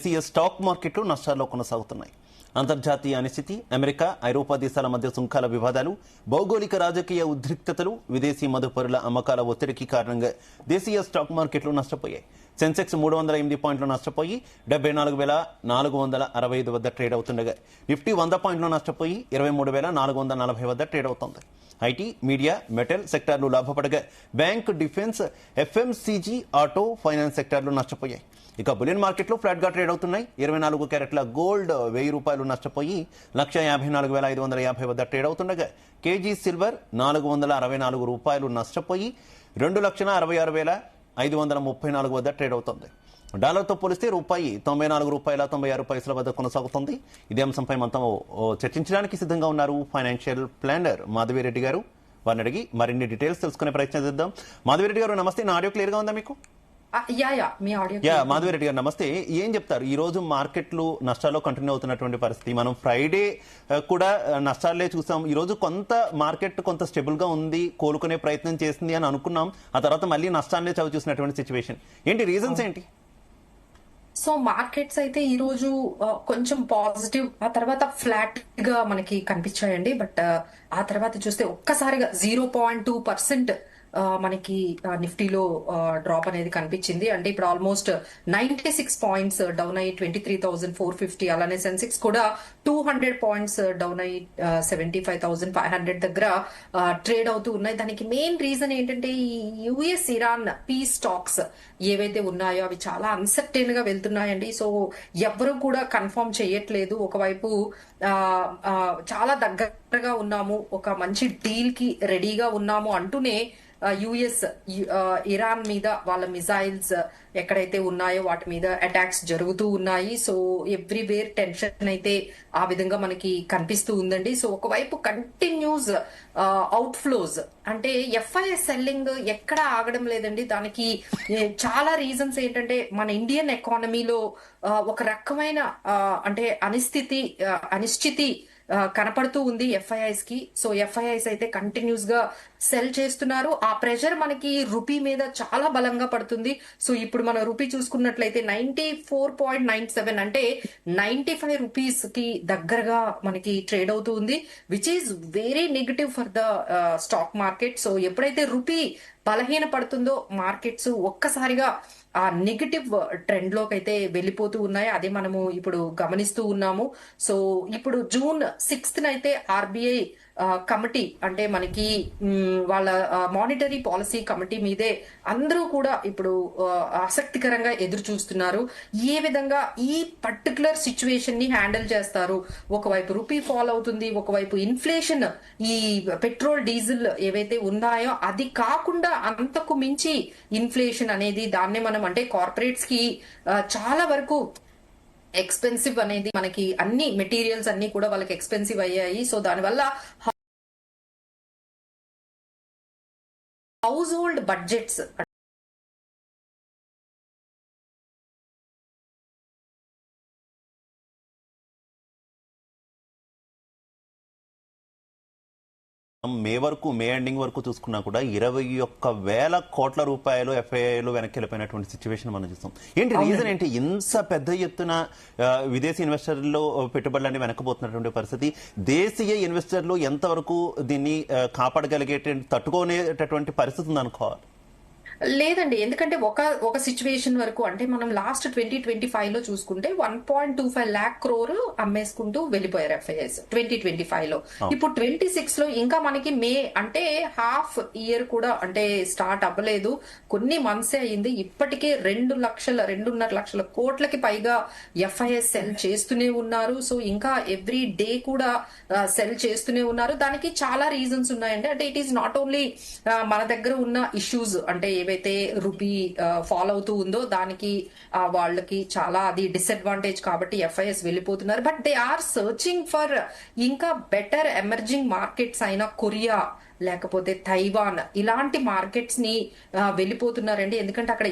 దేశీయ స్టాక్ మార్కెట్లు నష్టాల్లో కొనసాగుతున్నాయి. అంతర్జాతీయ అనిశ్చితి, అమెరికా, ఐరోపా దేశాల మధ్య సుంకాల వివాదాలు, భౌగోళిక రాజకీయ ఉద్రిక్తతలు, విదేశీ మదుపరుల అమ్మకాల ఒత్తిడికి కారణంగా దేశీయ స్టాక్ మార్కెట్లు నష్టపోయాయి. సెన్సెక్స్ 308 పాయింట్లు నష్టపోయి 74,465 వద్ద ట్రేడ్ అవుతుండగా నిఫ్టీ 100 పాయింట్లు నష్టపోయి 23,440 వద్ద ట్రేడ్ అవుతోంది. ఐటీ, మీడియా, మెటల్ సెక్టార్లు లాభపడగా bank, defence, FMCG, auto, finance సెక్టార్లు నష్టపోయాయి. ఇక బులియన్ మార్కెట్లు ఫ్లాట్ గా ట్రేడ్ అవుతున్నాయి. 24 క్యారెట్ల గోల్డ్ 1000 రూపాయలు నష్టపోయి 1,54,550 వద్ద ట్రేడ్ అవుతుండగా కేజీ సిల్వర్ 464 రూపాయలు నష్టపోయి 2,66,534 వద్ద ట్రేడ్ అవుతుంది. డాలర్తో పోలిస్తే రూపాయి 94 రూపాయల 96 పైసల వద్ద కొనసాగుతుంది. ఇదే అంశంపై మనతో చర్చించడానికి సిద్ధంగా ఉన్నారు ఫైనాన్షియల్ ప్లానర్ మాధవిరెడ్డి గారు. వారిని అడిగి మరిన్ని డీటెయిల్స్ తెలుసుకునే ప్రయత్నం చేద్దాం. మాధవిరెడ్డి గారు నమస్తే. నా ఆడియో క్లియర్ గా ఉందా మీకు? మాధవిరెడ్డి గారు నమస్తే. ఏం చెప్తారు? ఈ రోజు మార్కెట్లు నష్టాల్లో కంటిన్యూ అవుతున్నటువంటి పరిస్థితి. మనం ఫ్రైడే కూడా నష్టాలే చూసాం. ఈ రోజు కొంత మార్కెట్ కొంత స్టేబుల్ గా ఉంది, కోలుకునే ప్రయత్నం చేసింది అని అనుకున్నాం. ఆ తర్వాత మళ్ళీ నష్టాన్ని చవి చూసినటువంటి సిచ్యువేషన్ ఏంటి? రీజన్స్ ఏంటి? సో మార్కెట్స్ అయితే ఈ రోజు కొంచెం పాజిటివ్, ఆ తర్వాత ఫ్లాట్ గా మనకి కనిపించాయండి. బట్ ఆ తర్వాత చూస్తే ఒక్కసారిగా 0.2% మనకి నిఫ్టీలో డ్రాప్ అనేది కనిపించింది. అంటే ఇప్పుడు ఆల్మోస్ట్ 96 పాయింట్స్ డౌన్ అయ్యి 23,450. అలానే సెన్సెక్స్ కూడా 200 పాయింట్స్ డౌన్ అయ్యి 75,500 దగ్గర ట్రేడ్ అవుతూ ఉన్నాయి. దానికి మెయిన్ రీజన్ ఏంటంటే ఈ యుఎస్ ఇరాన్ పీస్ టాక్స్ ఏవైతే ఉన్నాయో అవి చాలా అన్సర్టైన్ గా వెళ్తున్నాయండి. సో ఎవ్వరూ కూడా కన్ఫర్మ్ చేయట్లేదు. ఒకవైపు చాలా దగ్గరగా ఉన్నాము, ఒక మంచి డీల్ కి రెడీగా ఉన్నాము అంటూనే యుఎస్ ఇరాన్ మీద వాళ్ళ మిసైల్స్ ఎక్కడైతే ఉన్నాయో వాటి మీద అటాక్స్ జరుగుతూ ఉన్నాయి. సో ఎవ్రీవేర్ టెన్షన్ అయితే ఆ విధంగా మనకి కనిపిస్తూ ఉందండి. సో ఒకవైపు కంటిన్యూస్ అవుట్ ఫ్లోస్, అంటే ఎఫ్ఐఎస్ సెల్లింగ్ ఎక్కడ ఆగడం లేదండి. దానికి చాలా రీజన్స్ ఏంటంటే మన ఇండియన్ ఎకానమీలో ఒక రకమైన అంటే అనిశ్చితి కనపడుతూ ఉంది ఎఫ్ఐఐస్ కి. సో ఎఫ్ఐఐస్ అయితే కంటిన్యూస్ గా సెల్ చేస్తున్నారు. ఆ ప్రెషర్ మనకి రూపీ మీద చాలా బలంగా పడుతుంది. సో ఇప్పుడు మన రూపీ చూసుకున్నట్లయితే 94.97 అంటే 95 రూపీస్ కి దగ్గరగా మనకి ట్రేడ్ అవుతూ ఉంది, which is very negative for the stock market. So ఎప్పుడైతే రూపీ బలహీన పడుతుందో మార్కెట్స్ ఒక్కసారిగా ఆ నెగటివ్ ట్రెండ్ లోకి అయితే వెళ్ళిపోతూ ఉన్నాయి. అదే మనము ఇప్పుడు గమనిస్తూ ఉన్నాము. సో ఇప్పుడు June 6th అయితే ఆర్బీఐ కమిటీ, అంటే మనకి వాళ్ళ మానిటరీ పాలసీ కమిటీ మీదే అందరూ కూడా ఇప్పుడు ఆసక్తికరంగా ఎదురు చూస్తున్నారు. ఏ విధంగా ఈ పర్టికులర్ సిచ్యువేషన్ ని హ్యాండిల్ చేస్తారు. ఒకవైపు రూపీ ఫాల్ అవుతుంది, ఒకవైపు ఇన్ఫ్లేషన్, ఈ పెట్రోల్ డీజిల్ ఏవైతే ఉన్నాయో అది కాకుండా అంతకు మించి ఇన్ఫ్లేషన్ అనేది, దాన్నే మనం అంటే కార్పొరేట్స్ కి చాలా వరకు ఎక్స్పెన్సివ్ అనేది, మనకి అన్ని మెటీరియల్స్ అన్ని కూడా వాళ్ళకి ఎక్స్పెన్సివ్ అయ్యాయి. సో దానివల్ల house hold budgets May ending వరకు చూసుకున్నా కూడా 21,000 కోట్ల రూపాయలు ఎఫ్ఐఐలు వెనక్కి వెళ్ళిపోయినటువంటి సిచ్యువేషన్ మనం చూస్తాం. ఏంటి రీజన్ ఏంటి? ఇంత పెద్ద ఎత్తున విదేశీ ఇన్వెస్టర్లు పెట్టుబడులన్నీ వెనక్కిపోతున్నటువంటి పరిస్థితి. దేశీయ ఇన్వెస్టర్లు ఎంతవరకు దీన్ని తట్టుకునేటటువంటి పరిస్థితి ఉంది అనుకోవాలి? లేదండి, ఎందుకంటే ఒక సిచ్యువేషన్ వరకు, అంటే మనం లాస్ట్ 2025 లో చూసుకుంటే 1.25 lakh crore అమ్మేసుకుంటూ వెళ్ళిపోయారు ఎఫ్ఐఎస్ 2025 లో. ఇప్పుడు 26 లో ఇంకా మనకి మే అంటే హాఫ్ ఇయర్ కూడా అంటే స్టార్ట్ అవ్వలేదు, కొన్ని మంత్స్ అయింది. ఇప్పటికే 2.5 లక్షల కోట్లకి పైగా ఎఫ్ఐఎస్ సెల్ చేస్తూనే ఉన్నారు. సో ఇంకా ఎవ్రీ డే కూడా సెల్ చేస్తూనే ఉన్నారు. దానికి చాలా రీజన్స్ ఉన్నాయండి. అంటే ఇట్ ఈస్ నాట్ ఓన్లీ మన దగ్గర ఉన్న ఇష్యూస్, అంటే ఏవైతే రూపీ ఫాలో అవుతూ ఉందో దానికి వాళ్ళకి చాలా అది డిసడ్వాంటేజ్ కాబట్టి ఎఫ్ఐఎస్ వెళ్ళిపోతున్నారు. But they are searching for ఇంకా బెటర్ ఎమర్జింగ్ మార్కెట్స్ అయిన కొరియా, లేకపోతే తైవాన్ ఇలాంటి మార్కెట్స్ ని వెళ్ళిపోతున్నారండి. ఎందుకంటే అక్కడ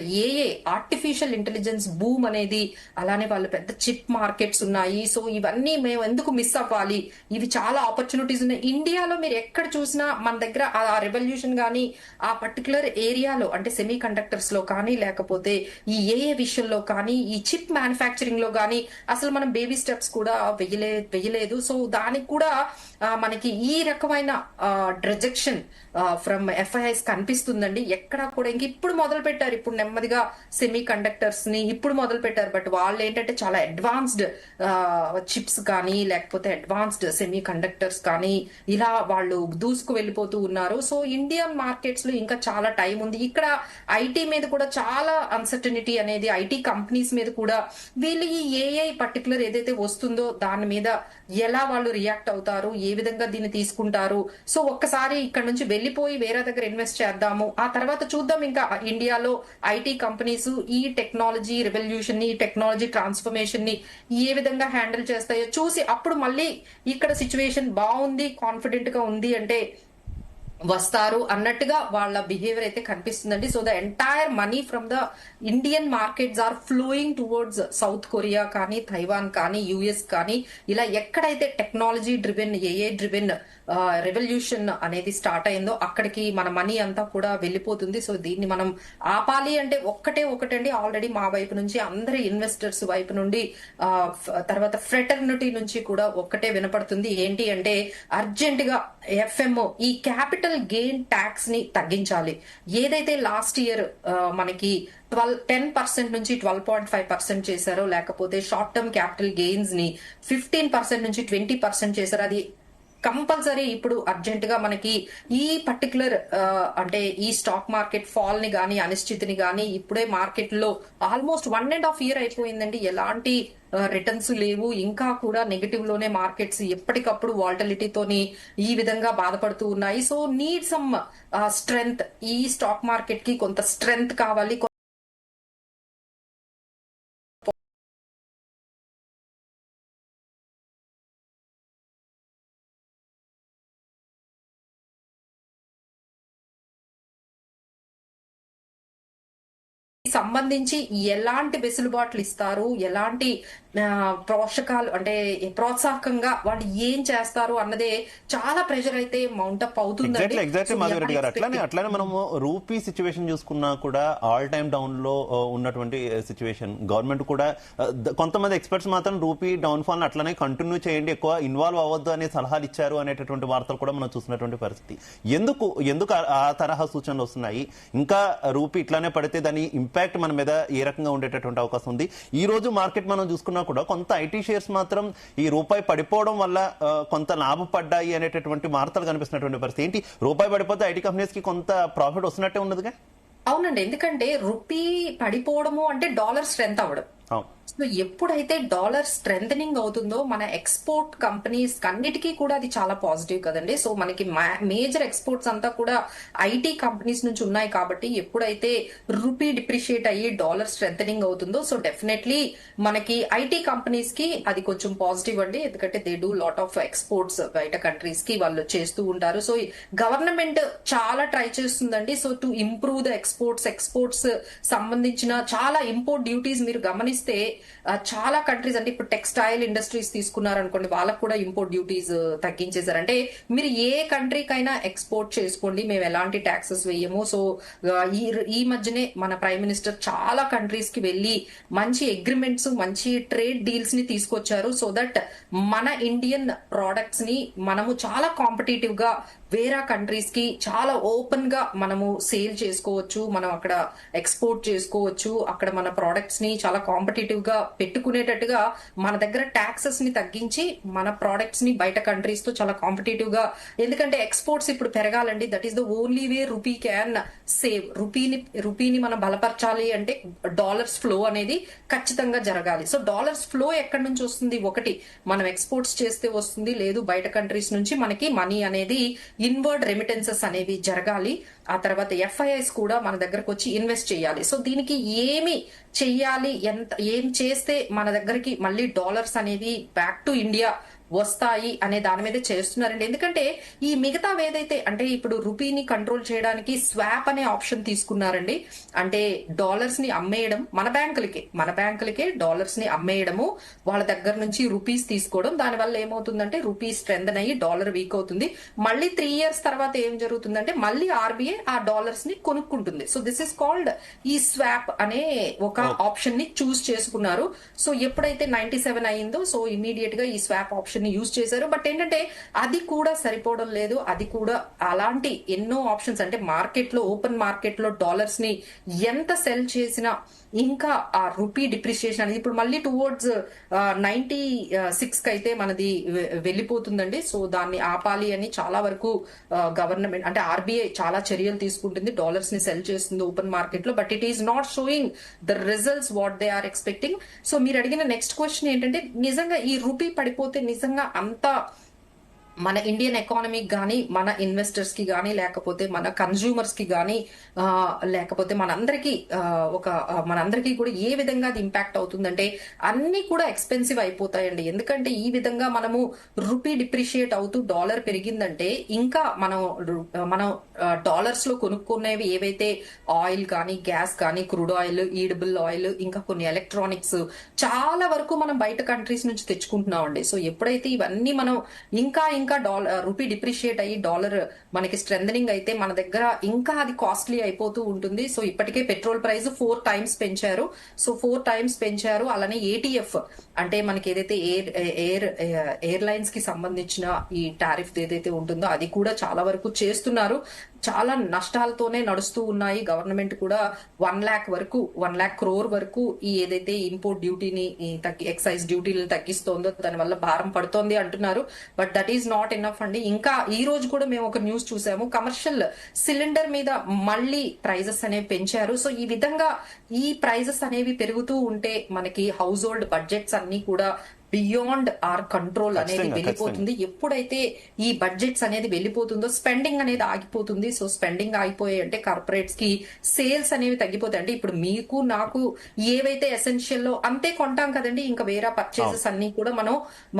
ఆర్టిఫిషియల్ ఇంటెలిజెన్స్ బూమ్ అనేది, అలానే వాళ్ళు పెద్ద చిప్ మార్కెట్స్ ఉన్నాయి. సో ఇవన్నీ మేము ఎందుకు మిస్ అవ్వాలి, ఇవి చాలా ఆపర్చునిటీస్ ఉన్నాయి. ఇండియాలో మీరు ఎక్కడ చూసినా మన దగ్గర ఆ రెవల్యూషన్ కానీ ఆ పర్టికులర్ ఏరియాలో అంటే సెమీ కండక్టర్స్ లో కానీ, లేకపోతే ఈ విషయంలో కానీ, ఈ చిప్ మ్యానుఫ్యాక్చరింగ్ లో కానీ అసలు మనం బేబీ స్టెప్స్ కూడా వెయ్యలేదు. సో దానికి కూడా మనకి ఈ రకమైన రిజెక్షన్ ఫ్రమ్ ఎఫ్ఐఐస్ కనిపిస్తుందండి. ఎక్కడా కూడా ఇంక ఇప్పుడు మొదలు పెట్టారు, ఇప్పుడు నెమ్మదిగా సెమీ కండక్టర్స్ ని ఇప్పుడు మొదలు పెట్టారు. బట్ వాళ్ళు ఏంటంటే చాలా అడ్వాన్స్డ్ చిప్స్ కానీ, లేకపోతే అడ్వాన్స్డ్ సెమీ కండక్టర్స్ కానీ ఇలా వాళ్ళు దూసుకు వెళ్ళిపోతూ ఉన్నారు. సో ఇండియన్ మార్కెట్స్ లో ఇంకా చాలా టైం ఉంది. ఇక్కడ ఐటీ మీద కూడా చాలా అన్సర్టనిటీ అనేది, ఐటీ కంపెనీస్ మీద కూడా వీళ్ళు ఈ పర్టికులర్ ఏదైతే వస్తుందో దాని మీద ఎలా వాళ్ళు రియాక్ట్ అవుతారు, ఏ విధంగా దీన్ని తీసుకుంటారు. సో ఒక్కసారి ఇక్కడ నుంచి వెళ్ళిపోయి వేరే దగ్గర ఇన్వెస్ట్ చేద్దాము, ఆ తర్వాత చూద్దాం ఇంకా ఇండియాలో ఐటీ కంపెనీస్ ఈ టెక్నాలజీ రెవల్యూషన్ ని, టెక్నాలజీ ట్రాన్స్ఫర్మేషన్ ని ఏ విధంగా హ్యాండిల్ చేస్తాయో చూసి అప్పుడు మళ్ళీ ఇక్కడ సిచ్యువేషన్ బాగుంది, కాన్ఫిడెంట్ గా ఉంది అంటే వస్తారు అన్నట్టుగా వాళ్ళ బిహేవియర్ అయితే కనిపిస్తుందండి. So the entire money from the Indian markets are flowing towards South Korea కానీ, తైవాన్ కానీ, యుఎస్ కానీ, ఇలా ఎక్కడైతే టెక్నాలజీ డ్రివెన్ డ్రివెన్ రెవల్యూషన్ అనేది స్టార్ట్ అయిందో అక్కడికి మన మనీ అంతా కూడా వెళ్ళిపోతుంది. సో దీన్ని మనం ఆపాలి అంటే ఒకటండి, ఆల్రెడీ మా వైపు నుంచి అందరి ఇన్వెస్టర్స్ వైపు నుండి తర్వాత ఫ్రెటర్నిటీ నుంచి కూడా ఒక్కటే వినపడుతుంది. ఏంటి అంటే అర్జెంట్ గా ఎఫ్ఎంఓ ఈ క్యాపిటల్ గెయిన్ ట్యాక్స్ ని తగ్గించాలి. ఏదైతే లాస్ట్ ఇయర్ మనకి 10% నుంచి 12.5% చేశారో, లేకపోతే షార్ట్ టర్మ్ క్యాపిటల్ గెయిన్స్ ని 15% నుంచి 20% చేశారు. అది కంపల్సరీ ఇప్పుడు అర్జెంట్ గా మనకి ఈ పర్టికులర్ అంటే ఈ స్టాక్ మార్కెట్ ఫాల్ ని గానీ, అనిశ్చితిని గానీ, ఇప్పుడే మార్కెట్ లో ఆల్మోస్ట్ 1.5 year అయిపోయిందండి, ఎలాంటి రిటర్న్స్ లేవు, ఇంకా కూడా నెగటివ్ లోనే మార్కెట్స్ ఎప్పటికప్పుడు వాల్టిలిటీతోని ఈ విధంగా బాధపడుతూ ఉన్నాయి. సో నీడ్ సమ్ స్ట్రెంగ్త్, ఈ స్టాక్ మార్కెట్ కి కొంత స్ట్రెంగ్త్ కావాలి. సంబంధించి ఎలాంటి వెసులుబాట్లు ఇస్తారు, ఎలాంటి పోషకాలు అంటే ప్రోత్సాహకంగా వాళ్ళు ఏం చేస్తారు అన్నదే చాలా ప్రెషర్ అయితే మౌంట్ అప్ అవుతుందండి. ఎగ్జాక్ట్లీ మాధవరెడ్డి గారు, అట్లానే మనము రూపీ సిచ్యువేషన్ చూసుకున్నా కూడా ఆల్ టైమ్ డౌన్ లో ఉన్నటువంటి సిచ్యువేషన్. గవర్నమెంట్ కూడా కొంతమంది ఎక్స్పర్ట్స్ మాత్రం రూపీ డౌన్ ఫాల్ అట్లనే కంటిన్యూ చేయండి, ఎక్కువ ఇన్వాల్వ్ అవ్వద్దు అనే సలహాలు ఇచ్చారు అనేటటువంటి వార్తలు కూడా మనం చూసినటువంటి పరిస్థితి. ఎందుకు ఆ తరహా సూచనలు వస్తున్నాయి? ఇంకా రూపీ ఇట్లానే పడితే దాని ఇంపాక్ట్ మన మీద ఏ రకంగా ఉండేటటువంటి అవకాశం ఉంది? ఈ రోజు మార్కెట్ మనం చూసుకున్నా కూడా కొంత ఐటీ షేర్స్ మాత్రం ఈ రూపాయి పడిపోవడం వల్ల కొంత లాభపడ్డాయి అనేటటువంటి వార్తలు కనిపిస్తున్నటువంటి పరిస్థితి. ఏంటి, రూపాయి పడిపోతే ఐటీ కంపెనీస్ కి కొంత ప్రాఫిట్ వస్తున్నట్టే ఉన్నదిగా? అవునండి, ఎందుకంటే రూపీ పడిపోవడము అంటే డాలర్ స్ట్రెంత్ అవ్వడం. సో ఎప్పుడైతే డాలర్ స్ట్రెంథనింగ్ అవుతుందో మన ఎక్స్పోర్ట్ కంపెనీస్ అన్నిటికీ కూడా అది చాలా పాజిటివ్ కదండి. సో మనకి మేజర్ ఎక్స్పోర్ట్స్ అంతా కూడా ఐటీ కంపెనీస్ నుంచి ఉన్నాయి కాబట్టి ఎప్పుడైతే రూపీ డిప్రిషియేట్ అయ్యి డాలర్ స్ట్రెంథనింగ్ అవుతుందో, సో డెఫినెట్లీ మనకి ఐటీ కంపెనీస్ కి అది కొంచెం పాజిటివ్ అండి. ఎందుకంటే they do lot of exports బయట కంట్రీస్ కి వాళ్ళు చేస్తూ ఉంటారు. సో గవర్నమెంట్ చాలా ట్రై చేస్తుందండి. So to improve the exports సంబంధించిన చాలా ఇంపోర్ట్ డ్యూటీస్ మీరు గమనిస్తే చాలా కంట్రీస్ అంటే ఇప్పుడు టెక్స్టైల్ ఇండస్ట్రీస్ తీసుకున్నారనుకోండి, వాళ్ళకు కూడా ఇంపోర్ట్ డ్యూటీస్ తగ్గించేశారు. అంటే మీరు ఏ కంట్రీకైనా ఎక్స్పోర్ట్ చేసుకోండి, మేము ఎలాంటి ట్యాక్సెస్ వేయము. సో ఈ మధ్యనే మన ప్రైమ్ మినిస్టర్ చాలా కంట్రీస్ కి వెళ్లి మంచి అగ్రిమెంట్స్, మంచి ట్రేడ్ డీల్స్ ని తీసుకొచ్చారు. సో దట్ మన ఇండియన్ ప్రోడక్ట్స్ ని మనము చాలా కాంపిటేటివ్ గా వేరే కంట్రీస్ కి చాలా ఓపెన్ గా మనము సేల్ చేసుకోవచ్చు, మనం అక్కడ ఎక్స్పోర్ట్ చేసుకోవచ్చు, అక్కడ మన ప్రోడక్ట్స్ ని చాలా కాంపిటేటివ్ గా పెట్టుకునేటట్టుగా మన దగ్గర ట్యాక్సెస్ ని తగ్గించి మన ప్రోడక్ట్స్ ని బయట కంట్రీస్ తో చాలా కాంపిటేటివ్ గా, ఎందుకంటే ఎక్స్పోర్ట్స్ ఇప్పుడు పెరగాలండి. That is the only way rupee can save. రూపీని మనం బలపరచాలి అంటే డాలర్స్ ఫ్లో అనేది ఖచ్చితంగా జరగాలి. సో డాలర్స్ ఫ్లో ఎక్కడి నుంచి వస్తుంది? ఒకటి మనం ఎక్స్పోర్ట్స్ చేస్తే వస్తుంది, లేదు బయట కంట్రీస్ నుంచి మనకి మనీ అనేది ఇన్వర్డ్ రెమిటెన్సెస్ అనేవి జరగాలి. ఆ తర్వాత ఎఫ్ఐఐస్ కూడా మన దగ్గరకు వచ్చి ఇన్వెస్ట్ చేయాలి. సో దీనికి ఏమి చెయ్యాలి, ఏం చేస్తే మన దగ్గరికి మళ్ళీ డాలర్స్ అనేవి బ్యాక్ టు ఇండియా వస్తాయి అనే దాని మీద చేస్తున్నారండి. ఎందుకంటే ఈ మిగతా ఏదైతే అంటే ఇప్పుడు రూపీని కంట్రోల్ చేయడానికి స్వాప్ అనే ఆప్షన్ తీసుకున్నారండి. అంటే డాలర్స్ ని అమ్మేయడం మన బ్యాంకులకే డాలర్స్ ని అమ్మేయడము, వాళ్ళ దగ్గర నుంచి రూపీస్ తీసుకోవడం. దానివల్ల ఏమవుతుందంటే రూపీ స్ట్రెంథన్ అయ్యి డాలర్ వీక్ అవుతుంది. మళ్ళీ 3 years తర్వాత ఏం జరుగుతుందంటే మళ్ళీ ఆర్బీఐ ఆ డాలర్స్ ని కొనుక్కుంటుంది. సో దిస్ ఇస్ కాల్డ్ ఈ స్వాప్ అనే ఒక ఆప్షన్ ని చూస్ చేసుకున్నారు. సో ఎప్పుడైతే 97 అయిందో సో ఇమీడియట్ గా ఈ స్వాప్ ఆప్షన్ ని యూజ్ చేశారు. బట్ ఏంటంటే అది కూడా సరిపోవడం లేదు. అది కూడా అలాంటి ఎన్నో ఆప్షన్స్ అంటే మార్కెట్ లో ఓపెన్ మార్కెట్ లో డాలర్స్ ని ఎంత సెల్ చేసినా ఇంకా ఆ రూపీ డిప్రిసియేషన్ అనేది ఇప్పుడు మళ్ళీ టువర్డ్స్ 96 కి అయితే మనది వెళ్ళిపోతుందండి. సో దాన్ని ఆపాలి అని చాలా వరకు గవర్నమెంట్ అంటే ఆర్బీఐ చాలా చర్యలు తీసుకుంటుంది, డాలర్స్ ని సెల్ చేస్తుంది ఓపెన్ మార్కెట్ లో. But it is not showing the results what they are expecting. So మీరు అడిగిన నెక్స్ట్ క్వశ్చన్ ఏంటంటే నిజంగా ఈ రూపీ పడిపోతే నిజంగా అంత మన ఇండియన్ ఎకానమీకి కానీ మన ఇన్వెస్టర్స్ కి కానీ లేకపోతే మన కన్జ్యూమర్స్ కి కానీ లేకపోతే మనందరికీ కూడా ఏ విధంగా అది ఇంపాక్ట్ అవుతుందంటే అన్ని కూడా ఎక్స్పెన్సివ్ అయిపోతాయండి. ఎందుకంటే ఈ విధంగా మనము రూపీ డిప్రిషియేట్ అవుతూ డాలర్ పెరిగిందంటే ఇంకా మనం డాలర్స్ లో కొనుక్కునేవి ఏవైతే ఆయిల్ కానీ గ్యాస్ కానీ క్రూడ్ ఆయిల్, ఈడబుల్ ఆయిల్, ఇంకా కొన్ని ఎలక్ట్రానిక్స్ చాలా వరకు మనం బయట కంట్రీస్ నుంచి తెచ్చుకుంటున్నాం అండి. సో ఎప్పుడైతే ఇవన్నీ మనం ఇంకా రూపీ డిప్రిషియేట్ అయ్యి డాలర్ మనకి స్ట్రెంథనింగ్ అయితే మన దగ్గర ఇంకా అది కాస్ట్లీ అయిపోతూ ఉంటుంది. సో ఇప్పటికే పెట్రోల్ ప్రైస్ 4 times పెంచారు. సో 4 times పెంచారు. అలానే ఏటీఎఫ్ అంటే మనకి ఏదైతే ఎయిర్లైన్స్ కి సంబంధించిన ఈ టారిఫ్ ఏదైతే ఉంటుందో అది కూడా చాలా వరకు చేస్తున్నారు. చాలా నష్టాలతోనే నడుస్తూ ఉన్నాయి. గవర్నమెంట్ కూడా 1 lakh crore వరకు ఈ ఏదైతే ఇంపోర్ట్ డ్యూటీని ఎక్సైజ్ డ్యూటీలను తగ్గిస్తోందో దానివల్ల భారం పడుతోంది అంటున్నారు. But that is not enough అండి. ఇంకా ఈ రోజు కూడా మేము ఒక న్యూస్ చూసాము, కమర్షియల్ సిలిండర్ మీద మళ్ళీ ప్రైజెస్ అనేవి పెంచారు. సో ఈ విధంగా ఈ ప్రైజెస్ అనేవి పెరుగుతూ ఉంటే మనకి హౌస్ హోల్డ్ బడ్జెట్స్ అన్ని కూడా బియాండ్ ఆర్ కంట్రోల్ అనేది వెళ్ళిపోతుంది. ఎప్పుడైతే ఈ బడ్జెట్స్ అనేది వెళ్ళిపోతుందో స్పెండింగ్ అనేది ఆగిపోతుంది. సో స్పెండింగ్ ఆగిపోయాయి అంటే కార్పొరేట్స్ కి సేల్స్ అనేవి తగ్గిపోతాయి. అంటే ఇప్పుడు మీకు నాకు ఏవైతే ఎసెన్షియల్ లో అంతే కొంటాం కదండి, ఇంకా వేరే పర్చేసెస్ అన్ని కూడా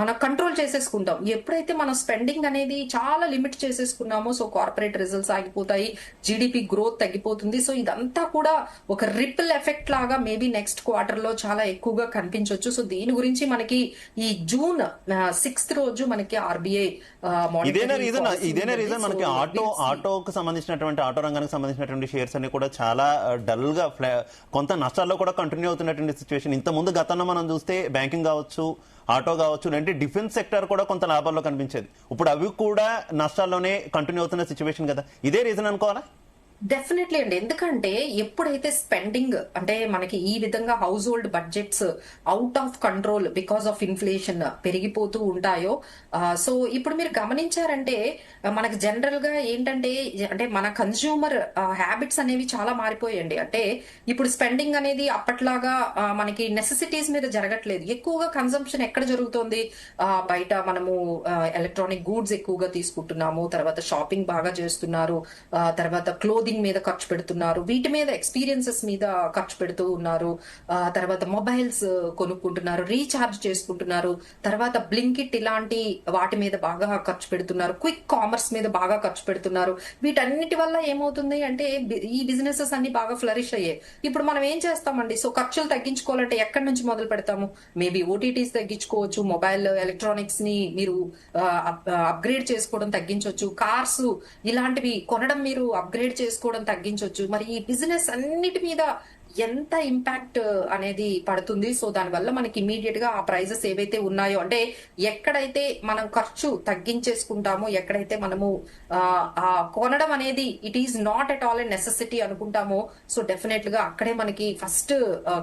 మనం కంట్రోల్ చేసేసుకుంటాం. ఎప్పుడైతే మనం స్పెండింగ్ అనేది చాలా లిమిట్ చేసేసుకున్నామో సో కార్పొరేట్ రిజల్ట్స్ ఆగిపోతాయి, జీడిపి గ్రోత్ తగ్గిపోతుంది. సో ఇదంతా కూడా ఒక రిపుల్ ఎఫెక్ట్ లాగా మేబీ నెక్స్ట్ క్వార్టర్ లో చాలా ఎక్కువగా కనిపించవచ్చు. సో దీని గురించి మనకి ఈ June 6th రోజు మనకి ఆర్బీఐ ఇదేనా రీజన్ మనకి ఆటోకి సంబంధించినటువంటి ఆటో రంగానికి సంబంధించినటువంటి షేర్స్ అన్ని కూడా చాలా డల్ గా కొంత నష్టాల్లో కూడా కంటిన్యూ అవుతున్నటువంటి సిచ్యువేషన్. ఇంత ముందు గతంలో మనం చూస్తే బ్యాంకింగ్ కావచ్చు, ఆటో కావచ్చు, అంటే డిఫెన్స్ సెక్టర్ కూడా కొంత లాభాల్లో కనిపించేది. ఇప్పుడు అవి కూడా నష్టాల్లోనే కంటిన్యూ అవుతున్న సిచ్యువేషన్ కదా, ఇదే రీజన్ అనుకోవాలా? డెఫినెట్లీ అండి. ఎందుకంటే ఎప్పుడైతే స్పెండింగ్ అంటే మనకి ఈ విధంగా house hold budgets out of control because of inflation పెరిగిపోతూ ఉంటాయో సో ఇప్పుడు మీరు గమనించారంటే మనకి జనరల్ గా ఏంటంటే అంటే మన కన్స్యూమర్ హ్యాబిట్స్ అనేవి చాలా మారిపోయాయండి. అంటే ఇప్పుడు స్పెండింగ్ అనేది అప్పట్లాగా మనకి నెసెసిటీస్ మీద జరగట్లేదు. ఎక్కువగా కన్సంప్షన్ ఎక్కడ జరుగుతోంది, బయట మనము ఎలక్ట్రానిక్ గూడ్స్ ఎక్కువగా తీసుకుంటున్నాము, తర్వాత షాపింగ్ బాగా చేస్తున్నారు, తర్వాత క్లోత్ మీద ఖర్చు పెడుతున్నారు, వీటి మీద ఎక్స్పీరియన్సెస్ మీద ఖర్చు పెడుతూ ఉన్నారు, తర్వాత మొబైల్స్ కొనుక్కుంటున్నారు, రీఛార్జ్ చేసుకుంటున్నారు, తర్వాత బ్లింకిట్ ఇలాంటి వాటి మీద బాగా ఖర్చు పెడుతున్నారు, క్విక్ కామర్స్ మీద బాగా ఖర్చు పెడుతున్నారు. వీటన్నిటి వల్ల ఏమవుతుంది అంటే ఈ బిజినెసెస్ అన్ని బాగా ఫ్లరిష్ అయ్యాయి. ఇప్పుడు మనం ఏం చేస్తామండి, సో ఖర్చులు తగ్గించుకోవాలంటే ఎక్కడి నుంచి మొదలు పెడతాము? మేబీ ఓటీటీస్ తగ్గించుకోవచ్చు, మొబైల్ ఎలక్ట్రానిక్స్ ని మీరు అప్గ్రేడ్ చేసుకోవడం తగ్గించవచ్చు, కార్స్ ఇలాంటివి కొనడం మీరు అప్గ్రేడ్ చేసుకోవడం తగ్గించవచ్చు. మరి ఈ బిజినెస్ అన్నిటి మీద ఎంత ఇంపాక్ట్ అనేది పడుతుంది. సో దానివల్ల మనకి ఇమీడియట్ గా ఆ ప్రైజెస్ ఏవైతే ఉన్నాయో అంటే ఎక్కడైతే మనం ఖర్చు తగ్గించేసుకుంటామో, ఎక్కడైతే మనము కొనడం అనేది it is not at all a necessity అనుకుంటామో సో డెఫినెట్ గా అక్కడే మనకి ఫస్ట్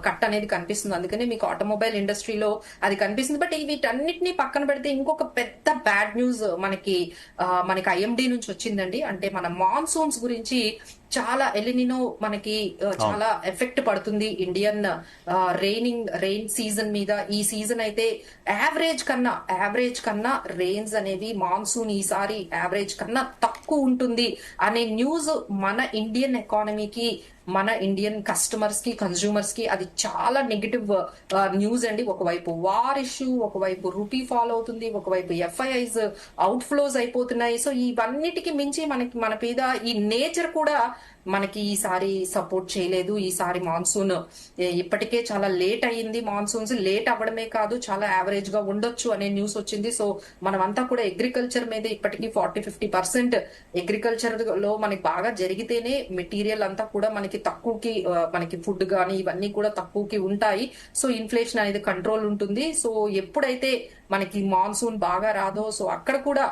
కట్ అనేది కనిపిస్తుంది. అందుకనే మీకు ఆటోమొబైల్ ఇండస్ట్రీలో అది కనిపిస్తుంది. బట్ వీటన్నిటిని పక్కన పెడితే ఇంకొక పెద్ద బ్యాడ్ న్యూస్ మనకి ఐఎండి నుంచి వచ్చిందండి. అంటే మన మాన్సూన్స్ గురించి చాలా ఎలినినో మనకి చాలా ఎఫెక్ట్ పడుతుంది ఇండియన్ రెయిన్ సీజన్ మీద. ఈ సీజన్ అయితే యావరేజ్ కన్నా రెయిన్స్ అనేవి మాన్సూన్ ఈసారి యావరేజ్ కన్నా తక్కువ ఉంటుంది అనే న్యూస్ మన ఇండియన్ ఎకానమీకి మన ఇండియన్ కస్టమర్స్ కి కన్స్యూమర్స్ కి అది చాలా నెగిటివ్ న్యూస్ అండి. ఒకవైపు వార్ ఇష్యూ, ఒకవైపు రూపీ ఫాల్ అవుతుంది, ఒకవైపు ఎఫ్ఐఐస్ అవుట్ ఫ్లోస్ అయిపోతున్నాయి. సో ఇవన్నిటికి మించి మనకి మన మీద ఈ నేచర్ కూడా మనకి ఈసారి సపోర్ట్ చేయలేదు. ఈసారి మాన్సూన్ ఇప్పటికే చాలా లేట్ అయ్యింది. మాన్సూన్స్ లేట్ అవ్వడమే కాదు, చాలా యావరేజ్ గా ఉండొచ్చు అనే న్యూస్ వచ్చింది. సో మనమంతా కూడా అగ్రికల్చర్ మీద ఇప్పటికీ 40-50% అగ్రికల్చర్ లో మనకి బాగా జరిగితేనే మెటీరియల్ అంతా కూడా మనకి తక్కువకి మనకి ఫుడ్ గానీ ఇవన్నీ కూడా తక్కువకి ఉంటాయి. సో ఇన్ఫ్లేషన్ అనేది కంట్రోల్ ఉంటుంది. సో ఎప్పుడైతే మనకి మాన్సూన్ బాగా రాదో సో అక్కడ కూడా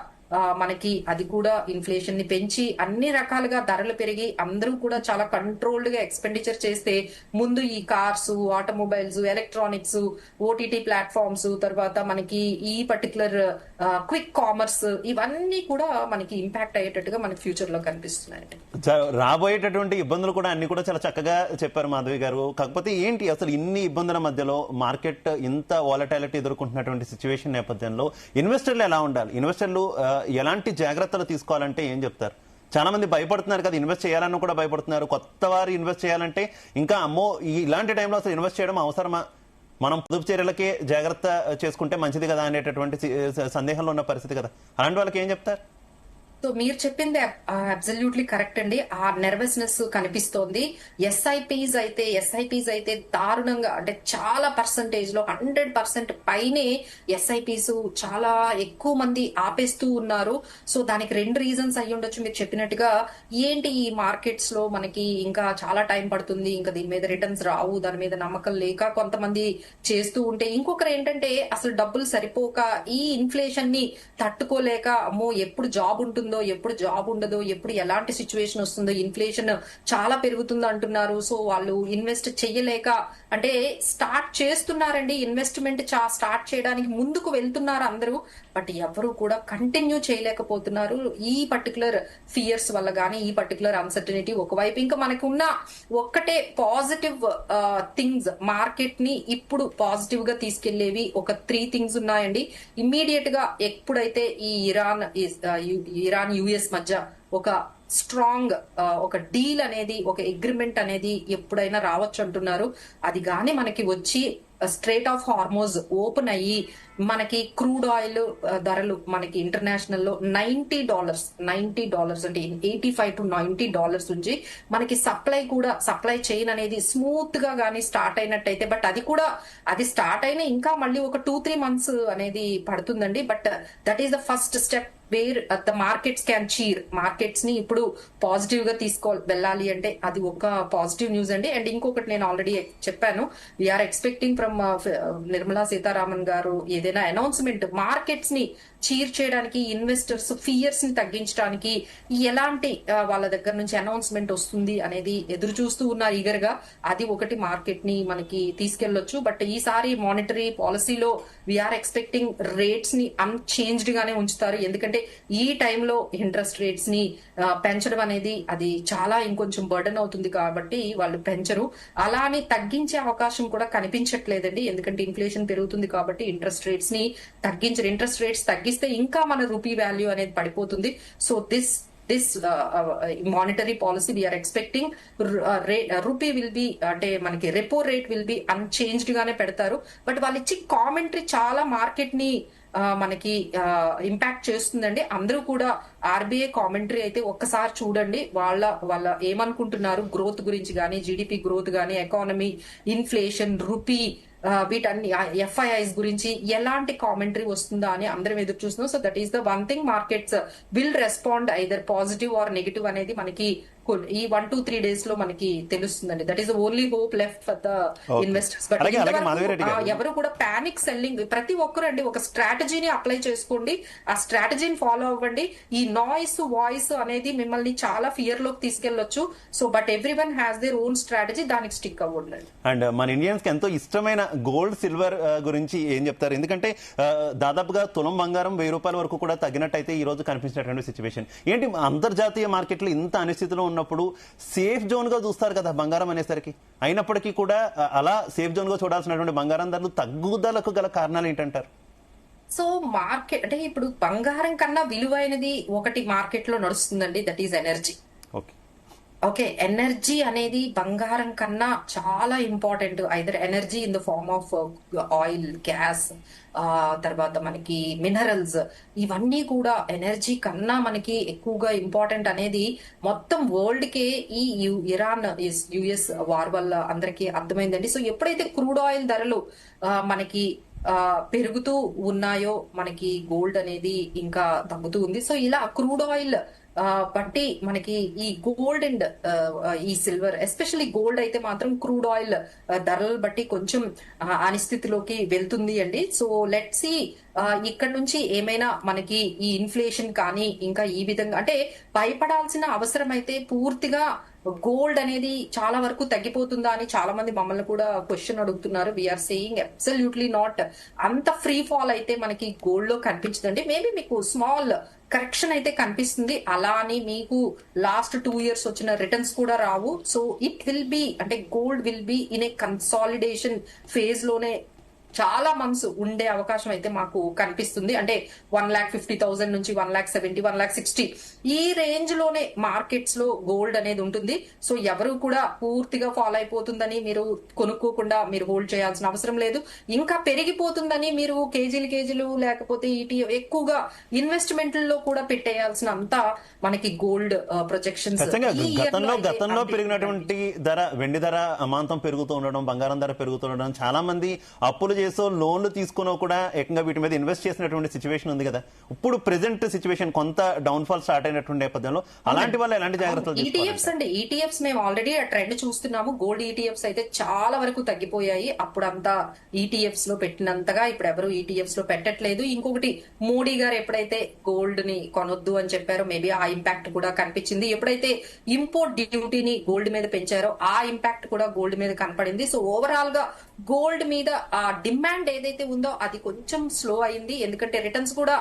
మనకి అది కూడా ఇన్ఫ్లేషన్ ని పెంచి అన్ని రకాలుగా ధరలు పెరిగి అందరూ కూడా చాలా కంట్రోల్డ్ గా ఎక్స్పెండిచర్ చేస్తే ముందు ఈ cars, automobiles, electronics, OTT platforms, తర్వాత మనకి ఈ పర్టికులర్ క్విక్ కామర్స్ ఇవన్నీ కూడా మనకి ఇంపాక్ట్ అయ్యేటట్టుగా మనకి ఫ్యూచర్ లో కనిపిస్తున్నాయండి. రాబోయేటటువంటి ఇబ్బందులు కూడా అన్ని కూడా చాలా చక్కగా చెప్పారు మాధవి గారు. కాకపోతే ఏంటి అసలు ఇన్ని ఇబ్బందుల మధ్యలో మార్కెట్ ఇంత వాలటాలిటీ ఎదుర్కొంటున్నటువంటి సిచ్యువేషన్ నేపథ్యంలో ఇన్వెస్టర్లు ఎలా ఉండాలి? ఇన్వెస్టర్లు ఎలాంటి జాగ్రత్తలు తీసుకోవాలంటే ఏం చెప్తారు? చాలా మంది భయపడుతున్నారు కదా, ఇన్వెస్ట్ చేయాలన్నా కూడా భయపడుతున్నారు. కొత్త వారు ఇన్వెస్ట్ చేయాలంటే ఇంకా అమ్మో ఇలాంటి టైంలో అసలు ఇన్వెస్ట్ చేయడం అవసరమా, మనం పొదుపు చర్యలకే జాగ్రత్త చేసుకుంటే మంచిది కదా అనేటటువంటి సందేహంలో ఉన్న పరిస్థితి కదా. అలాంటి వాళ్ళకి ఏం చెప్తారు? సో మీరు చెప్పింది అబ్సల్యూట్లీ కరెక్ట్ అండి. ఆ నెర్వస్నెస్ కనిపిస్తోంది. ఎస్ఐపీస్ అయితే దారుణంగా అంటే చాలా పర్సంటేజ్ లో 100% పైనే ఎస్ఐపీస్ చాలా ఎక్కువ మంది ఆపేస్తూ ఉన్నారు. సో దానికి 2 రీజన్స్ అయ్యి ఉండొచ్చు. మీరు చెప్పినట్టుగా ఏంటి ఈ మార్కెట్స్ లో మనకి ఇంకా చాలా టైం పడుతుంది, ఇంకా దీని మీద రిటర్న్స్ రావు, దాని మీద నమ్మకం లేక కొంతమంది చేస్తూ ఉంటే, ఇంకొకరు ఏంటంటే అసలు డబ్బులు సరిపోక ఈ ఇన్ఫ్లేషన్ ని తట్టుకోలేక అమ్మో ఎప్పుడు జాబ్ ఉంటుందో, ఎప్పుడు జాబ్ ఉండదో, ఎప్పుడు ఎలాంటి సిచ్యువేషన్ వస్తుందో, ఇన్ఫ్లేషన్ చాలా పెరుగుతుందో అంటున్నారు. సో వాళ్ళు ఇన్వెస్ట్ చెయ్యలేక అంటే స్టార్ట్ చేస్తున్నారండి, ఇన్వెస్ట్మెంట్ స్టార్ట్ చేయడానికి ముందుకు వెళ్తున్నారు అందరూ, బట్ ఎవరు కూడా కంటిన్యూ చేయలేకపోతున్నారు. ఈ పర్టికులర్ ఫియర్స్ వల్ల గానీ, ఈ పర్టికులర్ అన్సర్టనిటీ. ఒకవైపు ఇంకా మనకు ఉన్న ఒక్కటే పాజిటివ్ థింగ్స్, మార్కెట్ ని ఇప్పుడు పాజిటివ్ గా తీసుకెళ్లేవి ఒక 3 థింగ్స్ ఉన్నాయండి. ఇమ్మీడియట్ గా ఎప్పుడైతే ఈ ఇరాన్ యుఎస్ మధ్య ఒక స్ట్రాంగ్ ఒక డీల్ అనేది, ఒక అగ్రిమెంట్ అనేది ఎప్పుడైనా రావచ్చు అంటున్నారు. అది గాని మనకి వచ్చి స్ట్రేట్ ఆఫ్ హార్మోజ్ ఓపెన్ అయ్యి మనకి క్రూడ్ ఆయిల్ ధరలు మనకి ఇంటర్నేషనల్ లో $90 అంటే $85 to $90 నుంచి మనకి సప్లై చైన్ అనేది స్మూత్ గా గానీ స్టార్ట్ అయినట్టయితే, బట్ అది స్టార్ట్ అయినా ఇంకా మళ్ళీ ఒక 2-3 months అనేది పడుతుందండి. But that is the first step wear the markets can cheer. Markets ని ఇప్పుడు పాజిటివ్ గా వెళ్ళాలి అంటే అది ఒక పాజిటివ్ న్యూస్ అండి. అండ్ ఇంకొకటి నేను ఆల్రెడీ చెప్పాను, we're expecting from Nirmala Sitharaman గారు ఏదైనా అనౌన్స్మెంట్ మార్కెట్స్ ని చీర్ చేయడానికి, ఇన్వెస్టర్స్ ఫియర్స్ ని తగ్గించడానికి ఎలాంటి వాళ్ళ దగ్గర నుంచి అనౌన్స్మెంట్ వస్తుంది అనేది ఎదురు చూస్తూ ఉన్నారు ఈగర్ గా. అది ఒకటి మార్కెట్ ని మనకి తీసుకెళ్లొచ్చు. బట్ ఈసారి మానిటరీ పాలసీలో వీఆర్ ఎక్స్పెక్టింగ్ రేట్స్ ని అన్చేంజ్డ్ గానే ఉంచుతారు. ఎందుకంటే ఈ టైంలో ఇంట్రెస్ట్ రేట్స్ ని పెంచడం అనేది అది చాలా ఇంకొంచెం బర్డన్ అవుతుంది కాబట్టి వాళ్ళు పెంచరు. అలా అని తగ్గించే అవకాశం కూడా కనిపించట్లేదండి. ఎందుకంటే ఇన్ఫ్లేషన్ పెరుగుతుంది కాబట్టి ఇంట్రెస్ట్ రేట్స్ ని తగ్గించరు. ఇంట్రెస్ట్ రేట్స్ తగ్గిస్తే ఇంకా మన రూపీ వాల్యూ అనేది పడిపోతుంది. So this monetary policy we are expecting rupee will be అంటే మనకి repo rate will be unchanged గానే పెడతారు. బట్ వాళ్ళు ఇచ్చే కామెంటరీ చాలా మార్కెట్ ని మనకి ఇంపాక్ట్ చేస్తుందండి. అందరూ కూడా ఆర్బీఐ కామెంటరీ అయితే ఒక్కసారి చూడండి, వాళ్ళ ఏమనుకుంటున్నారు గ్రోత్ గురించి గానీ, జీడిపి గ్రోత్ గానీ, ఎకానమీ, ఇన్ఫ్లేషన్, రూపీ, వీటన్ని ఎఫ్ఐఐస్ గురించి ఎలాంటి కామెంటరీ వస్తుందా అని అందరం ఎదురు చూస్తున్నాం. So that is the one thing, markets will respond either positive or negative అనేది మనకి ఈ 1-2-3 days లో మనకి తెలుస్తుందండి. That is the only hope left for the investors. But ఎవరు కూడా పానిక్ సెల్లింగ్, ప్రతి ఒక్కరు అండి ఒక స్ట్రాటజీని అప్లై చేసుకోండి, ఆ స్ట్రాటజీని ఫాలో అవ్వండి. ఈ నాయిస్ వాయిస్ అనేది మిమ్మల్ని చాలా ఫియర్ లోకి తీసుకెళ్లొచ్చు. So but everyone has their own strategy, దానికి స్టిక్ అవ్వండి. అండ్ మన ఇండియన్స్ కి ఎంతో ఇష్టమైన గోల్డ్ సిల్వర్ గురించి ఏం చెప్తారు? ఎందుకంటే దాదాపుగా తులం బంగారం $1000 వరకు కూడా తగ్గినట్టయితే ఈ రోజు కనిపించినటువంటి సిచ్యువేషన్ ఏంటి? అంతర్జాతీయ మార్కెట్లో ఇంత అనిశ్చితిలో ఉన్నప్పుడు సేఫ్ జోన్ గా చూస్తారు కదా బంగారం అనేసరికి. అయినప్పటికీ కూడా అలా సేఫ్ జోన్ గా చూడాల్సినటువంటి బంగారం ధరలు తగ్గుదలకు గల కారణాలు ఏంటంటారు? సో మార్కెట్ అంటే ఇప్పుడు బంగారం కన్నా విలువైనది ఒకటి మార్కెట్ లో నడుస్తుందండి, that is energy. Okay, energy అనేది బంగారం కన్నా చాలా important. Either energy in the form of oil, gas, తర్వాత మనకి మినరల్స్, ఇవన్నీ కూడా ఎనర్జీ కన్నా మనకి ఎక్కువగా ఇంపార్టెంట్ అనేది మొత్తం వరల్డ్ కే ఈ ఇరాన్ యుఎస్ వార్ వల్ల అందరికీ అర్థమైందండి. సో ఎప్పుడైతే క్రూడ్ ఆయిల్ ధరలు మనకి పెరుగుతూ ఉన్నాయో మనకి గోల్డ్ అనేది ఇంకా తగ్గుతూ ఉంది. సో ఇలా క్రూడ్ ఆయిల్ బట్టి మనకి ఈ గోల్డ్ అండ్ ఈ సిల్వర్, ఎస్పెషల్లీ గోల్డ్ అయితే మాత్రం క్రూడ్ ఆయిల్ ధరలు బట్టి కొంచెం అనిస్థితిలోకి వెళ్తుంది అండి. సో లెట్ సి ఇక్కడ నుంచి ఏమైనా మనకి ఈ ఇన్ఫ్లేషన్ కానీ ఇంకా ఈ విధంగా అంటే భయపడాల్సిన అవసరం అయితే పూర్తిగా గోల్డ్ అనేది చాలా వరకు తగ్గిపోతుందా అని చాలా మంది మమ్మల్ని కూడా క్వశ్చన్ అడుగుతున్నారు. We're saying absolutely not. అంత ఫ్రీ ఫాల్ అయితే మనకి గోల్డ్ లో కనిపించదండి. మేబీ మీకు స్మాల్ కరెక్షన్ అయితే కనిపిస్తుంది. అలా అని మీకు లాస్ట్ 2 years వచ్చిన రిటర్న్స్ కూడా రావు. సో ఇట్ విల్ బి అంటే gold will be in a consolidation phase లోనే చాలా మంత్స్ ఉండే అవకాశం అయితే మాకు కనిపిస్తుంది. అంటే 1,50,000 నుంచి 1,70,000, 1,60,000 ఈ రేంజ్ లోనే మార్కెట్స్ లో గోల్డ్ అనేది ఉంటుంది. సో ఎవరు కూడా పూర్తిగా ఫాలో అయిపోతుందని మీరు కొనుక్కోకుండా మీరు హోల్డ్ చేయాల్సిన అవసరం లేదు. ఇంకా పెరిగిపోతుందని మీరు కేజీలు లేకపోతే ఎక్కువగా ఇన్వెస్ట్మెంట్లలో కూడా పెట్టేయాల్సిన అంతా మనకి గోల్డ్ ప్రొజెక్షన్స్. గతంలో పెరిగినటువంటి ధర, వెండి ధర అమాంతం పెరుగుతూ ఉండడం, బంగారం ధర పెరుగుతూ ఉండడం, చాలా మంది అప్పులు చేసో లోన్లు తీసుకున్నా కూడా ఏకంగా వీటి మీద ఇన్వెస్ట్ చేసినటువంటి సిచ్యువేషన్ ఉంది కదా. ఇప్పుడు ప్రెసెంట్ సిచ్యువేషన్ కొంత డౌన్ ఫాల్ స్టార్ట్ అయినటువంటి నేపథ్యంలో అలాంటి వాళ్ళు ఎలాంటి జాగ్రత్తలు ఈటీఎఫ్స్ అండి, ఈటీఎఫ్స్ మేము ఆల్రెడీ ఆ ట్రెండ్ చూస్తున్నాము. గోల్డ్ ఈటీఎఫ్స్ అయితే చాలా వరకు తగ్గిపోయాయి. అప్పుడు అంతా ఈటీఎఫ్స్ లో పెట్టినంతగా ఇప్పుడు ఎవరు ఈటీఎఫ్స్ లో పెట్టట్లేదు. ఇంకొకటి, మోడీ గారు ఎప్పుడైతే గోల్డ్ ని కొనొద్దు అని చెప్పారో మేబీ ఆ ఇంపాక్ట్ కూడా కనిపించింది. ఎప్పుడైతే ఇంపోర్ట్ డ్యూటీని గోల్డ్ మీద పెంచారో ఆ ఇంపాక్ట్ కూడా గోల్డ్ మీద కనపడింది. సో ఓవరాల్ గా గోల్డ్ మీద ఆ డిమాండ్ ఏదైతే ఉందో అది కొంచెం స్లో అయింది. ఎందుకంటే రిటర్న్స్ కూడా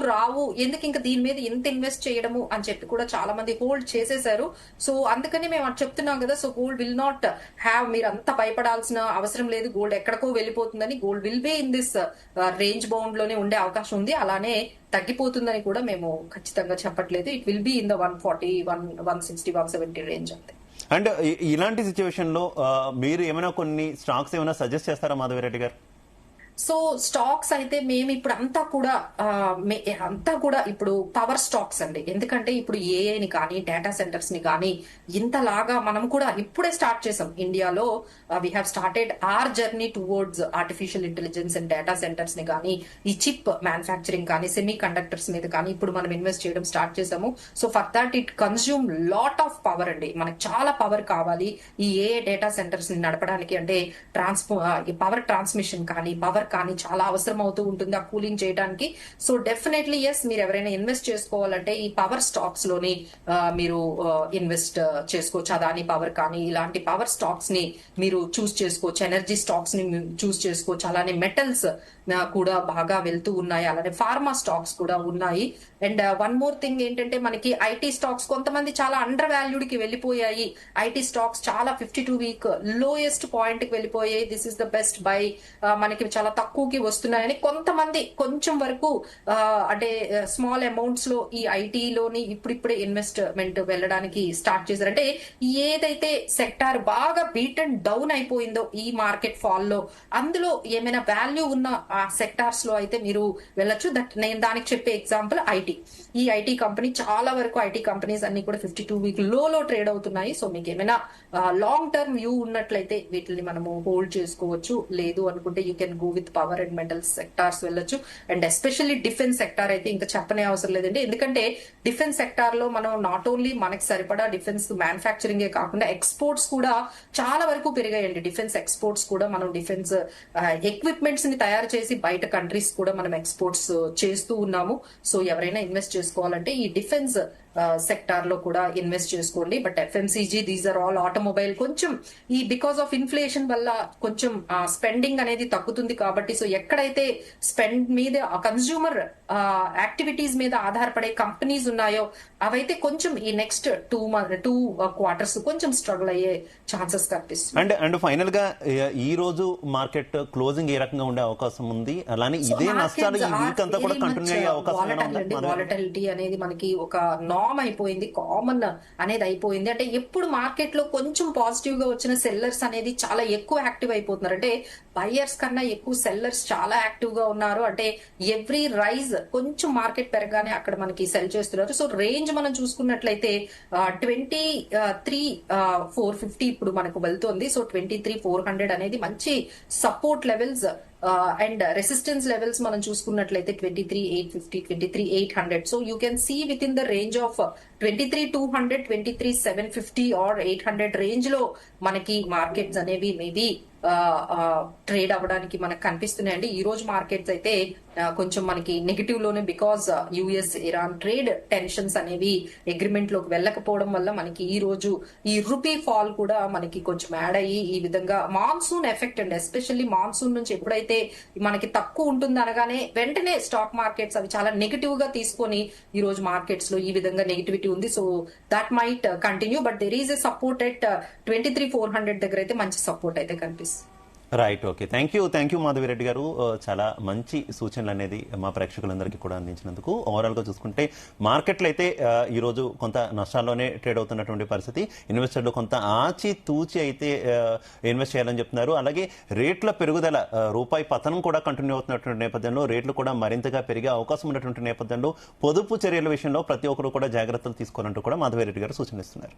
రావు, ఎందుకు ఇంకా దీని మీద ఎంత ఇన్వెస్ట్ చేయడము అని చెప్పి కూడా చాలా మంది హోల్డ్ చేసేసారు. సో అందుకని మేము అది చెప్తున్నాం కదా. So gold will not have, మీరు అంతా భయపడాల్సిన అవసరం లేదు. గోల్డ్ ఎక్కడికో వెళ్ళిపోతుందని, gold will be in this range bound లోనే ఉండే అవకాశం ఉంది. అలానే తగ్గిపోతుందని కూడా మేము ఖచ్చితంగా చెప్పట్లేదు. It will be in the 140, 160, 170 range అంతే. అండ్ ఇలాంటి సిచ్యువేషన్ లో మీరు ఏమైనా కొన్ని స్టాక్స్ ఏమైనా సజెస్ట్ చేస్తారా మాధవిరెడ్డి గారు? సో స్టాక్స్ అయితే మేము ఇప్పుడు అంతా కూడా ఇప్పుడు పవర్ స్టాక్స్ అండి. ఎందుకంటే ఇప్పుడు ఏఐని కానీ డేటా సెంటర్స్ ని కానీ ఇంతలాగా మనం కూడా ఇప్పుడే స్టార్ట్ చేసాం ఇండియాలో. We have started our journey towards artificial intelligence and data centres ని కానీ, ఈ చిప్ మ్యానుఫ్యాక్చరింగ్ కానీ, సెమీ కండక్టర్స్ మీద కానీ ఇప్పుడు మనం ఇన్వెస్ట్ చేయడం స్టార్ట్ చేసాము. So for that it consume lot of power అండి. మనకు చాలా పవర్ కావాలి ఈ ఏఐ డేటా సెంటర్స్ ని నడపడానికి. అంటే పవర్ ట్రాన్స్మిషన్ కానీ, పవర్ కానీ చాలా అవసరం అవుతూ ఉంటుంది ఆ కూలింగ్ చేయడానికి. సో డెఫినెట్లీ ఎస్, మీరు ఎవరైనా ఇన్వెస్ట్ చేసుకోవాలంటే ఈ పవర్ స్టాక్స్ లోని మీరు ఇన్వెస్ట్ చేసుకోవచ్చు. అదాని పవర్ కానీ ఇలాంటి పవర్ స్టాక్స్ ని మీరు చూస్ చేసుకోవచ్చు. ఎనర్జీ స్టాక్స్ ని చూస్ చేసుకోవచ్చు. అలానే మెటల్స్ కూడా బాగా వెళ్తూ ఉన్నాయి. అలానే ఫార్మా స్టాక్స్ కూడా ఉన్నాయి. అండ్ వన్ మోర్ థింగ్ ఏంటంటే మనకి ఐటీ స్టాక్స్ కొంతమంది చాలా అండర్ వాల్యూడ్ కి వెళ్ళిపోయాయి. ఐటీ స్టాక్స్ చాలా 52 వీక్ లోయెస్ట్ పాయింట్ కి వెళ్ళిపోయాయి. This is the best by, మనకి చాలా తక్కువకి వస్తున్నాయని కొంతమంది కొంచెం వరకు అంటే స్మాల్ అమౌంట్స్ లో ఈ ఐటీలోని ఇప్పుడిప్పుడే ఇన్వెస్ట్మెంట్ వెళ్ళడానికి స్టార్ట్ చేశారు. అంటే ఏదైతే సెక్టార్ బాగా బీట్ అండ్ డౌన్ అయిపోయిందో ఈ మార్కెట్ ఫాల్ లో, అందులో ఏమైనా వాల్యూ ఉన్న ఆ సెక్టార్స్ లో అయితే మీరు వెళ్ళొచ్చు. దట్ నేను దానికి చెప్పే ఎగ్జాంపుల్ ఐటీ. ఈ ఐటీ కంపెనీ చాలా వరకు ఐటీ కంపెనీస్ అన్ని కూడా 52 వీక్ లో ట్రేడ్ అవుతున్నాయి. సో మీకు ఏమైనా లాంగ్ టర్మ్ వ్యూ ఉన్నట్లయితే వీటిని మనము హోల్డ్ చేసుకోవచ్చు. లేదు అనుకుంటే you can go with power and metals sectors వెళ్ళొచ్చు. అండ్ ఎస్పెషల్లీ డిఫెన్స్ సెక్టార్ అయితే ఇంకా చెప్పనే అవసరం లేదండి. ఎందుకంటే డిఫెన్స్ సెక్టార్ లో మనం నాట్ ఓన్లీ మనకి సరిపడా డిఫెన్స్ మ్యానుఫ్యాక్చరింగ్ కాకుండా ఎక్స్పోర్ట్స్ కూడా చాలా వరకు పెరిగాయండి. డిఫెన్స్ ఎక్స్పోర్ట్స్ కూడా మనం డిఫెన్స్ ఎక్విప్మెంట్స్ ని తయారు చేసి బయట కంట్రీస్ కూడా మనం ఎక్స్పోర్ట్స్ చేస్తూ ఉన్నాము. సో ఎవరైనా ఇన్వెస్ట్ చేసుకోవాలంటే ఈ డిఫెన్స్ సెక్టార్ లో కూడా ఇన్వెస్ట్ చేసుకోండి. But FMCG, these are all automobile, కొంచెం ఈ బికాస్ ఆఫ్ ఇన్ఫ్లేషన్ వల్ల కొంచెం స్పెండింగ్ అనేది తగ్గుతుంది కాబట్టి, సో ఎక్కడైతే స్పెండ్ మీద కన్స్యూమర్ యాక్టివిటీస్ మీద ఆధారపడే కంపెనీస్ ఉన్నాయో అవైతే కొంచెం ఈ నెక్స్ట్ 2 quarters కొంచెం స్ట్రగుల్ అయ్యే ఛాన్సెస్ కనిపిస్తుంది. అండ్ ఫైనల్ గా ఈ రోజు మార్కెట్ క్లోజింగ్ ఏ రకంగా ఉండే అవకాశం ఉంది? అలానే ఇదే నష్టాలు ఈ వీక్ అంతా కూడా కంటిన్యూ అయ్యే అవకాశం వాలటిలిటీ అనేది మనకి ఒక నామ్ అయిపోయింది, కామన్ అనేది అయిపోయింది. అంటే ఎప్పుడు మార్కెట్ లో కొంచెం పాజిటివ్ గా వచ్చిన సెల్లర్స్ అనేది చాలా ఎక్కువ యాక్టివ్ అయిపోతున్నారు. అంటే బయర్స్ కన్నా ఎక్కువ సెల్లర్స్ చాలా యాక్టివ్ గా ఉన్నారు. అంటే ఎవ్రీ రైజ్ కొంచెం మార్కెట్ పెరగానే అక్కడ మనకి సెల్ చేస్తున్నారు. సో రేంజ్ మనం చూసుకున్నట్లయితే 23,450 ఇప్పుడు మనకు వెళ్తుంది. సో 23,400 అనేది మంచి support levels and resistance levels మనం చూసుకున్నట్లయితే 23,850, 23,800. So you can see within the range of 23,200, 23,750 or 800 range లో మనకి మార్కెట్స్ అనేవి మేబీ ట్రేడ్ అవ్వడానికి మనకు కనిపిస్తున్నాయండి. ఈ రోజు మార్కెట్స్ అయితే కొంచెం మనకి నెగిటివ్ లోనే, because US Iran trade tensions అనేవి అగ్రిమెంట్ లోకి వెళ్ళకపోవడం వల్ల మనకి ఈ రోజు ఈ రూపీ ఫాల్ కూడా మనకి కొంచెం యాడ్ అయ్యి ఈ విధంగా మాన్సూన్ ఎఫెక్ట్ అండి. ఎస్పెషల్లీ మాన్సూన్ నుంచి ఎప్పుడైతే మనకి తక్కువ ఉంటుంది అనగానే వెంటనే స్టాక్ మార్కెట్స్ అవి చాలా నెగిటివ్ గా తీసుకొని ఈ రోజు మార్కెట్స్ లో ఈ విధంగా నెగిటివిటీ ఉంది. So that might continue, but there is a support at 23,400 దగ్గర అయితే మంచి సపోర్ట్ అయితే కనిపిస్తుంది. Right, okay. Thank you Madhavi Reddy గారు. చాలా మంచి సూచనలు అనేది మా ప్రేక్షకులందరికీ కూడా అందించినందుకు. ఓవరాల్ గా చూసుకుంటే మార్కెట్లు అయితే ఈ రోజు కొంత నష్టాల్లోనే ట్రేడ్ అవుతున్నటువంటి పరిస్థితి. ఇన్వెస్టర్లు కొంత ఆచి తూచి అయితే ఇన్వెస్ట్ చేయాలని చెప్తున్నారు. అలాగే రేట్ల పెరుగుదల, రూపాయి పతనం కూడా కంటిన్యూ అవుతున్నటువంటి నేపథ్యంలో రేట్లు కూడా మరింతగా పెరిగే అవకాశం ఉన్నటువంటి నేపథ్యంలో పొదుపు చర్యల విషయంలో ప్రతి ఒక్కరు కూడా జాగ్రత్తలు తీసుకోవాలంటూ కూడా మాధవిరెడ్డి గారు సూచనిస్తున్నారు.